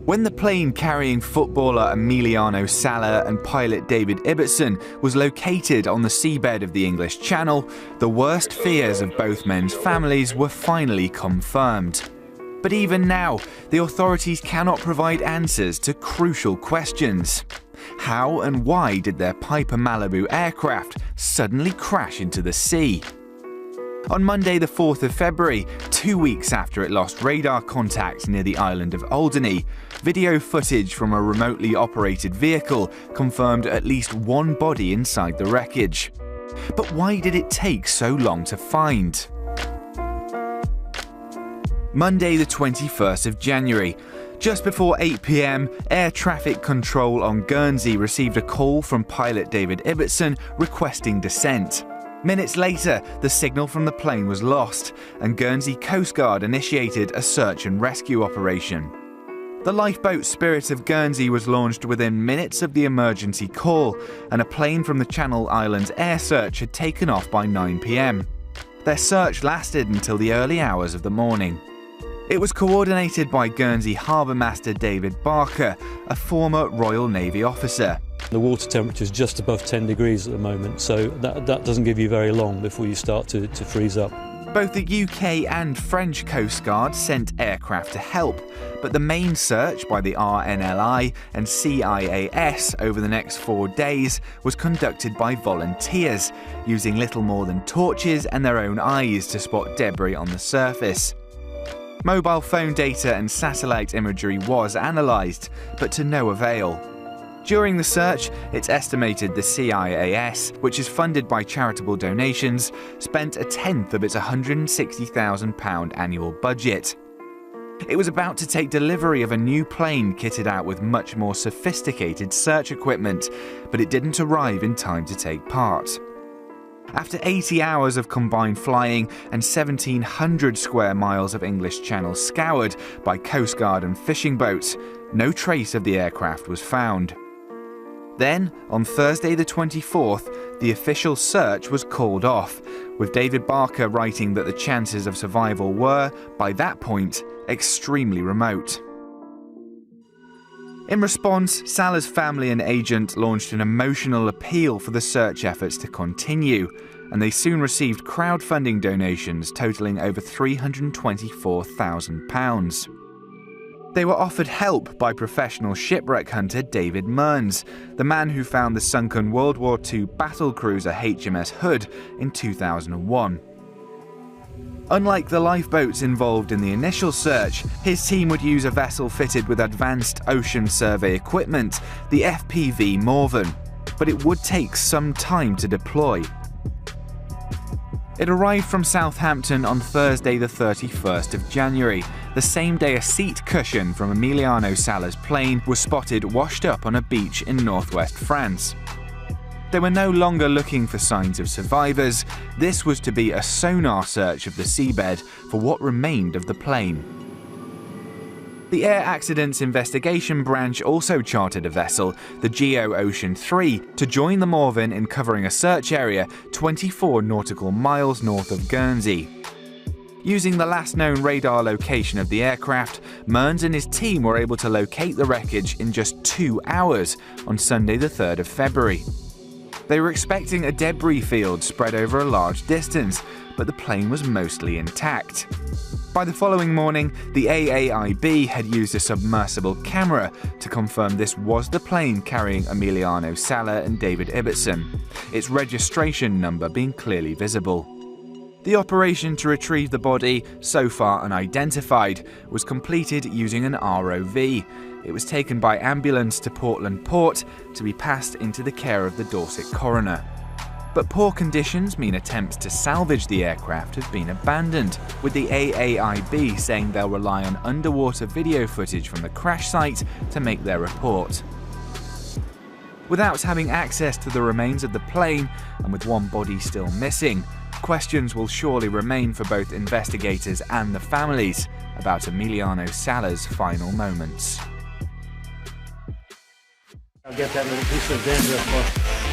When the plane carrying footballer Emiliyano Sala and pilot David Ibbotson was located on the seabed of the English Channel, the worst fears of both men's families were finally confirmed. But even now, the authorities cannot provide answers to crucial questions. How and why did their Piper Malibu aircraft suddenly crash into the sea? On Monday the 4th of February, 2 weeks after it lost radar contact near the island of Alderney, video footage from a remotely operated vehicle confirmed at least one body inside the wreckage. But why did it take so long to find? Monday the 21st of January. Just before 8 p.m, air traffic control on Guernsey received a call from pilot David Ibbotson requesting descent. Minutes later, the signal from the plane was lost, and Guernsey Coast Guard initiated a search and rescue operation. The lifeboat Spirit of Guernsey was launched within minutes of the emergency call, and a plane from the Channel Islands Air Search had taken off by 9 p.m. Their search lasted until the early hours of the morning. It was coordinated by Guernsey Harbour Master David Barker, a former Royal Navy officer. The water temperature is just above 10 degrees at the moment, so that doesn't give you very long before you start to freeze up. Both the UK and French Coast Guard sent aircraft to help, but the main search by the RNLI and CIAS over the next 4 days was conducted by volunteers, using little more than torches and their own eyes to spot debris on the surface. Mobile phone data and satellite imagery was analysed, but to no avail. During the search, it's estimated the CIAS, which is funded by charitable donations, spent a tenth of its £160,000 annual budget. It was about to take delivery of a new plane kitted out with much more sophisticated search equipment, but it didn't arrive in time to take part. After 80 hours of combined flying and 1,700 square miles of English Channel scoured by Coast Guard and fishing boats, no trace of the aircraft was found. Then, on Thursday the 24th, the official search was called off, with David Barker writing that the chances of survival were, by that point, extremely remote. In response, Sala's family and agent launched an emotional appeal for the search efforts to continue, and they soon received crowdfunding donations totalling over £324,000. They were offered help by professional shipwreck hunter David Mearns, the man who found the sunken World War II battlecruiser HMS Hood in 2001. Unlike the lifeboats involved in the initial search, his team would use a vessel fitted with advanced ocean survey equipment, the FPV Morven, but it would take some time to deploy. It arrived from Southampton on Thursday the 31st of January, the same day a seat cushion from Emiliyano Sala's plane was spotted washed up on a beach in northwest France. They were no longer looking for signs of survivors. This was to be a sonar search of the seabed for what remained of the plane. The Air Accidents Investigation Branch also chartered a vessel, the Geo Ocean 3, to join the Morven in covering a search area 24 nautical miles north of Guernsey. Using the last known radar location of the aircraft, Mearns and his team were able to locate the wreckage in just 2 hours on Sunday the 3rd of February. They were expecting a debris field spread over a large distance, but the plane was mostly intact. By the following morning, the AAIB had used a submersible camera to confirm this was the plane carrying Emiliyano Sala and David Ibbotson, its registration number being clearly visible. The operation to retrieve the body, so far unidentified, was completed using an ROV. It was taken by ambulance to Portland Port to be passed into the care of the Dorset coroner. But poor conditions mean attempts to salvage the aircraft have been abandoned, with the AAIB saying they'll rely on underwater video footage from the crash site to make their report. Without having access to the remains of the plane, and with one body still missing, questions will surely remain for both investigators and the families about Emiliyano Sala's final moments. I'll get that little piece of dandruff off.